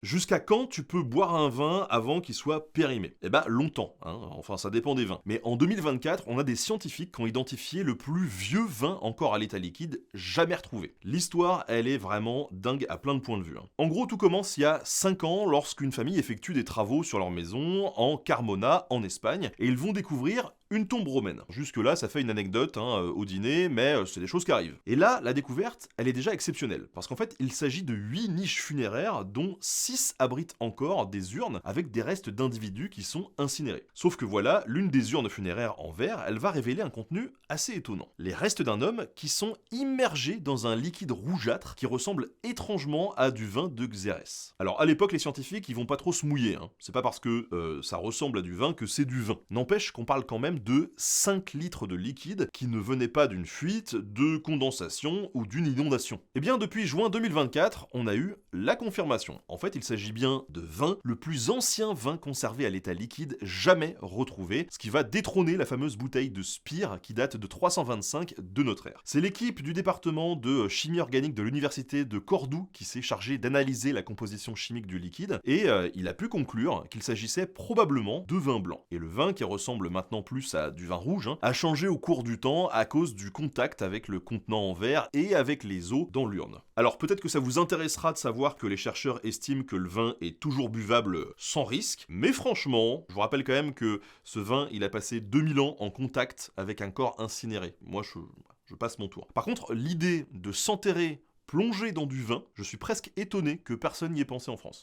Jusqu'à quand tu peux boire un vin avant qu'il soit périmé? Eh ben longtemps, hein. Enfin ça dépend des vins. Mais en 2024, on a des scientifiques qui ont identifié le plus vieux vin encore à l'état liquide jamais retrouvé. L'histoire, elle est vraiment dingue à plein de points de vue, hein. En gros, tout commence il y a 5 ans lorsqu'une famille effectue des travaux sur leur maison en Carmona, en Espagne, et ils vont découvrir une tombe romaine. Jusque-là, ça fait une anecdote au dîner, mais c'est des choses qui arrivent. Et là, la découverte, elle est déjà exceptionnelle, parce qu'en fait, il s'agit de 8 niches funéraires, dont 6 abritent encore des urnes avec des restes d'individus qui sont incinérés. Sauf que voilà, l'une des urnes funéraires en verre, elle va révéler un contenu assez étonnant. Les restes d'un homme qui sont immergés dans un liquide rougeâtre qui ressemble étrangement à du vin de Xérès. Alors à l'époque, les scientifiques, ils vont pas trop se mouiller, hein. C'est pas parce que ça ressemble à du vin que c'est du vin. N'empêche qu'on parle quand même de 5 litres de liquide qui ne venaient pas d'une fuite, de condensation ou d'une inondation. Et bien depuis juin 2024, on a eu la confirmation. En fait, il s'agit bien de vin, le plus ancien vin conservé à l'état liquide jamais retrouvé, ce qui va détrôner la fameuse bouteille de Spire qui date de 325 de notre ère. C'est l'équipe du département de chimie organique de l'université de Cordoue qui s'est chargée d'analyser la composition chimique du liquide et il a pu conclure qu'il s'agissait probablement de vin blanc. Et le vin, qui ressemble maintenant plus à du vin rouge, a changé au cours du temps à cause du contact avec le contenant en verre et avec les eaux dans l'urne. Alors peut-être que ça vous intéressera de savoir que les chercheurs estiment que le vin est toujours buvable sans risque, mais franchement, je vous rappelle quand même que ce vin, il a passé 2000 ans en contact avec un corps incinéré. Moi, je passe mon tour. Par contre, l'idée de s'enterrer plongé dans du vin, je suis presque étonné que personne n'y ait pensé en France.